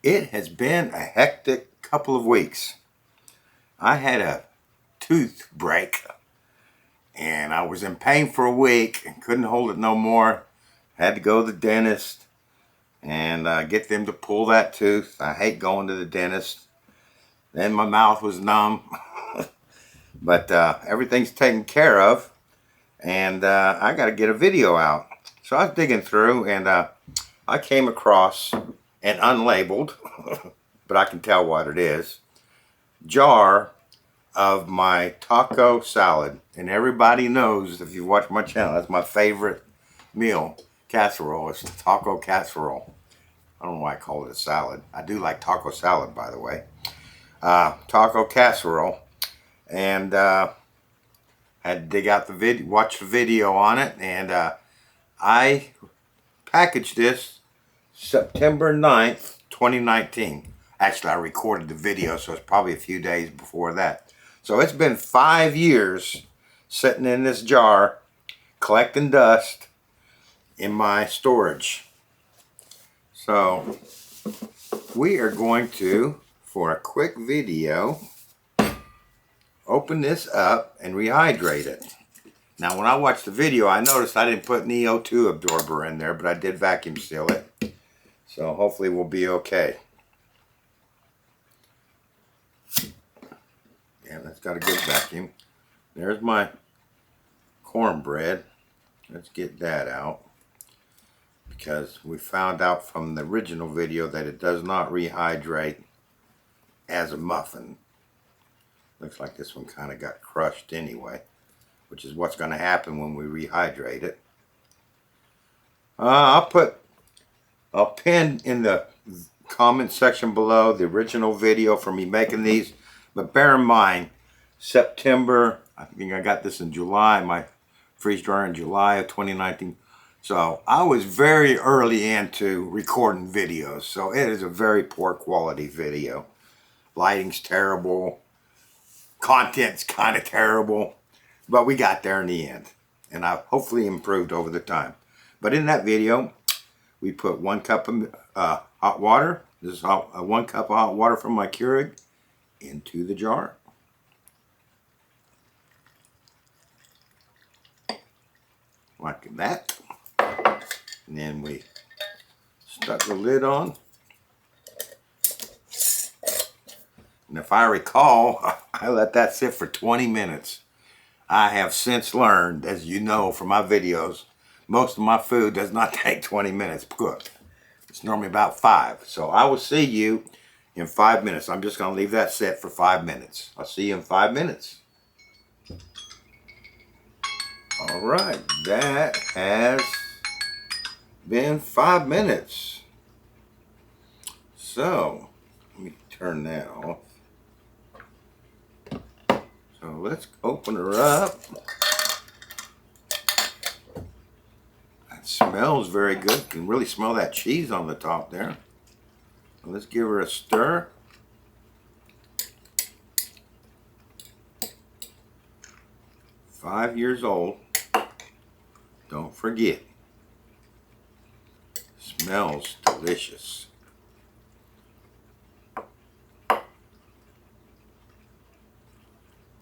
It has been a hectic couple of weeks. I had a tooth break and I was in pain for a week and couldn't hold it no more. Had to go to the dentist and get them to pull that tooth. I hate going to the dentist. Then my mouth was numb. But everything's taken care of, and I got to get a video out. So I was digging through and I came across an unlabeled, but I can tell what it is, jar of my taco salad. And everybody knows, if you watch my channel, that's my favorite meal, casserole. It's taco casserole. I don't know why I call it a salad. I do like taco salad, by the way. Taco casserole. And had to dig out the video, watch the video on it, and I packaged this September 9th, 2019. Actually, I recorded the video, so it's probably a few days before that. So it's been 5 years sitting in this jar, collecting dust in my storage. So we are going to, for a quick video, open this up and rehydrate it. Now, when I watched the video, I noticed I didn't put an CO2 absorber in there, but I did vacuum seal it. So hopefully we'll be okay. Yeah, that's got a good vacuum. There's my cornbread. Let's get that out, because we found out from the original video that it does not rehydrate as a muffin. Looks like this one kind of got crushed anyway, which is what's going to happen when we rehydrate it. I'll pin in the comment section below the original video for me making these. But bear in mind, September, I think I got this in July, my freeze dryer in July of 2019. So I was very early into recording videos. So it is a very poor quality video. Lighting's terrible. Content's kind of terrible. But we got there in the end. And I hopefully improved over the time. But in that video, we put 1 cup of hot water. This is 1 cup of hot water from my Keurig into the jar. Like that. And then we stuck the lid on. And if I recall, I let that sit for 20 minutes. I have since learned, as you know from my videos, most of my food does not take 20 minutes to cook. It's normally about 5. So I will see you in 5 minutes. I'm just going to leave that set for 5 minutes. I'll see you in 5 minutes. All right, that has been 5 minutes. So let me turn that off. So let's open her up. It smells very good. You can really smell that cheese on the top there. So let's give her a stir. "5 years old. Don't forget. Smells delicious."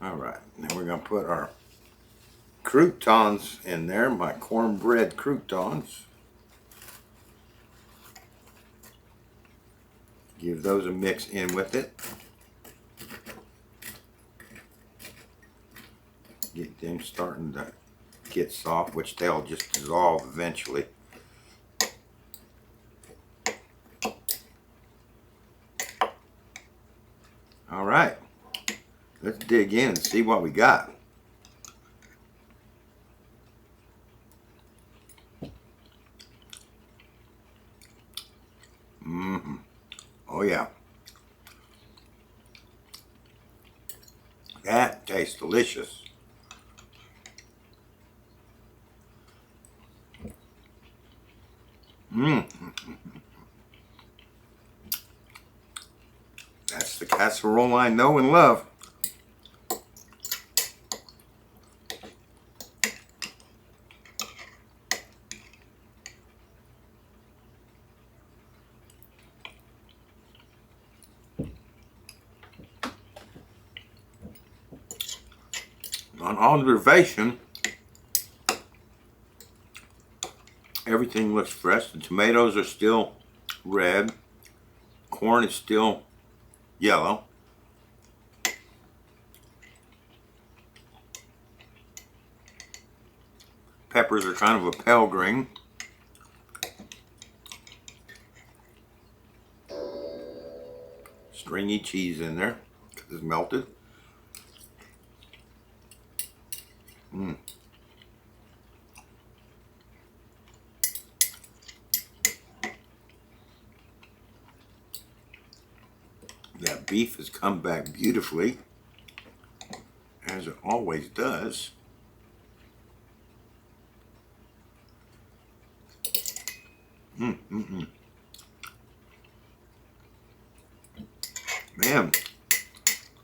All right, now we're going to put our croutons in there, my cornbread croutons. Give those a mix in with it. Get them starting to get soft, which they'll just dissolve eventually. All right, let's dig in and see what we got. Oh yeah. That tastes delicious. That's the casserole I know and love. On observation, everything looks fresh. The tomatoes are still red. Corn is still yellow. Peppers are kind of a pale green. Stringy cheese in there because it's melted. That beef has come back beautifully, as it always does. Man,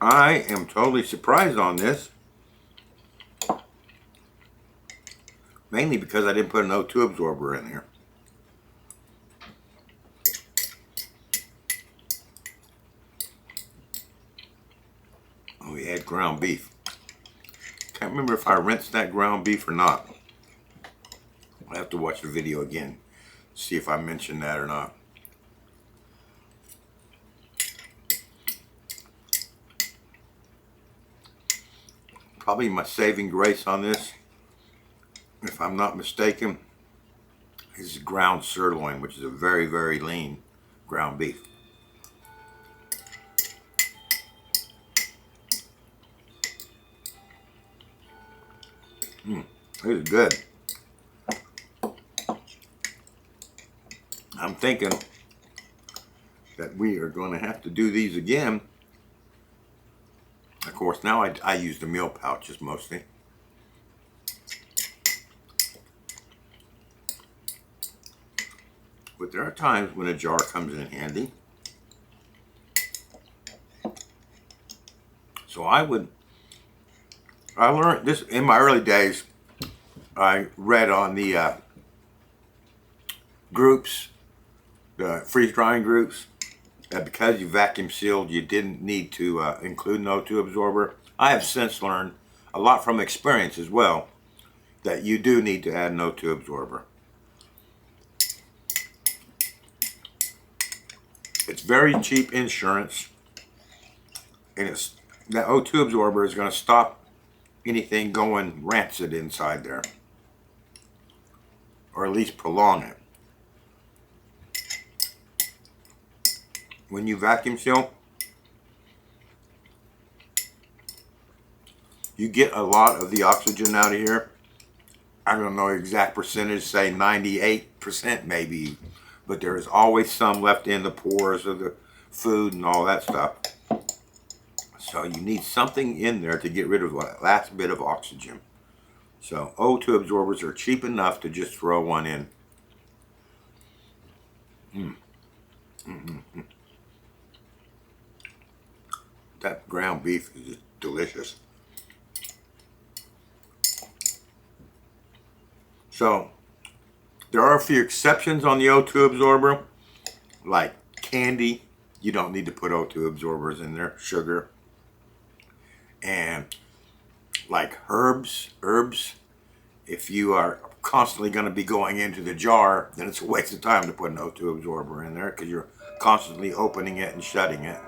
I am totally surprised on this. Mainly because I didn't put an O2 absorber in here. Oh, we had ground beef. Can't remember if I rinsed that ground beef or not. I'll have to watch the video again, see if I mentioned that or not. Probably my saving grace on this, if I'm not mistaken, is ground sirloin, which is a very, very lean ground beef. This is good. I'm thinking that we are going to have to do these again. Of course, now I use the meal pouches mostly. But there are times when a jar comes in handy. So I learned this in my early days. I read on the groups, the freeze drying groups, that because you vacuum sealed, you didn't need to include an O2 absorber. I have since learned, a lot from experience as well, that you do need to add an O2 absorber. It's very cheap insurance, and that O2 absorber is going to stop anything going rancid inside there, or at least prolong it. When you vacuum seal, you get a lot of the oxygen out of here. I don't know the exact percentage, say 98% maybe, but there is always some left in the pores of the food and all that stuff. So you need something in there to get rid of that last bit of oxygen. So O2 absorbers are cheap enough to just throw one in. That ground beef is just delicious. So there are a few exceptions on the O2 absorber, like candy. You don't need to put O2 absorbers in there. Sugar. And like herbs, if you are constantly going to be going into the jar, then it's a waste of time to put an O2 absorber in there because you're constantly opening it and shutting it.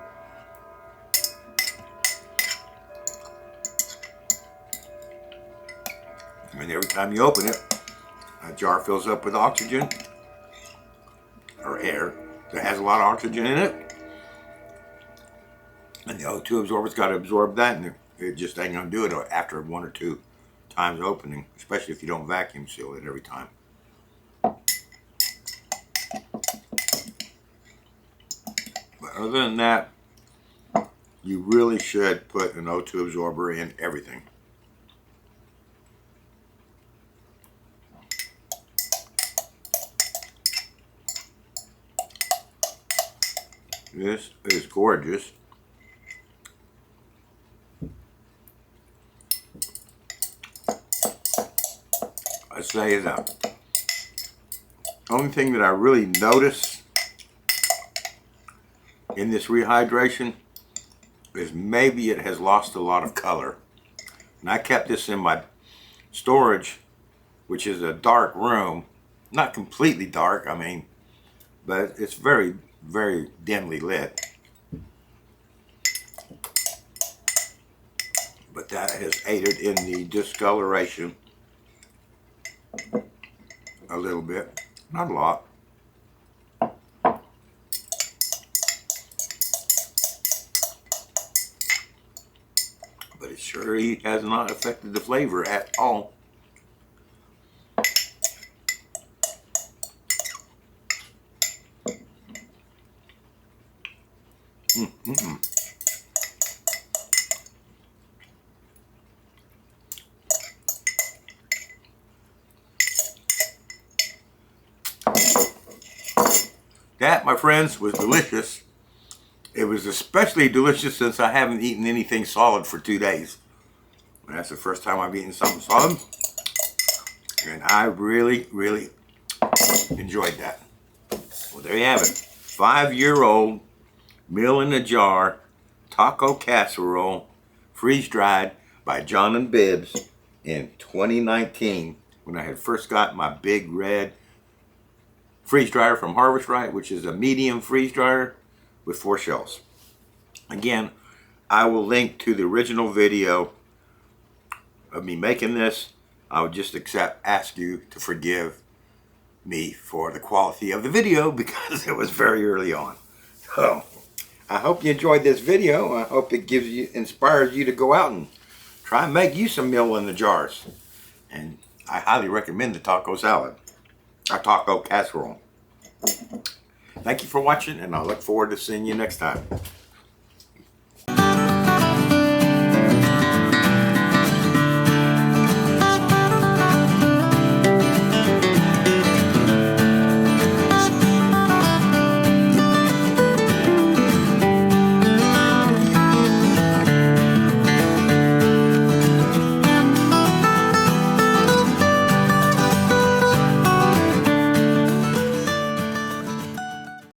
I mean, every time you open it, a jar fills up with oxygen or air that has a lot of oxygen in it, and the O2 absorber's got to absorb that, and it just ain't going to do it after 1 or 2 times opening, especially if you don't vacuum seal it every time. But other than that, you really should put an O2 absorber in everything. This is gorgeous. I say that only thing that I really notice in this rehydration is maybe it has lost a lot of color. And I kept this in my storage, which is a dark room. Not completely dark, I mean, but it's very, very dimly lit. But that has aided in the discoloration a little bit. Not a lot. But it sure has not affected the flavor at all. That, my friends, was delicious. It was especially delicious since I haven't eaten anything solid for 2 days. And that's the first time I've eaten something solid. And I really, really enjoyed that. Well, there you have it. 5-year-old meal in a jar taco casserole, freeze-dried by John and Bibbs in 2019 when I had first got my big red freeze dryer from Harvest Right, which is a medium freeze dryer with 4 shells. Again, I will link to the original video of me making this. I would just ask you to forgive me for the quality of the video because it was very early on. So, I hope you enjoyed this video. I hope it inspires you to go out and try and make you some meal in the jars. And I highly recommend the taco salad, or taco casserole. Thank you for watching, and I look forward to seeing you next time.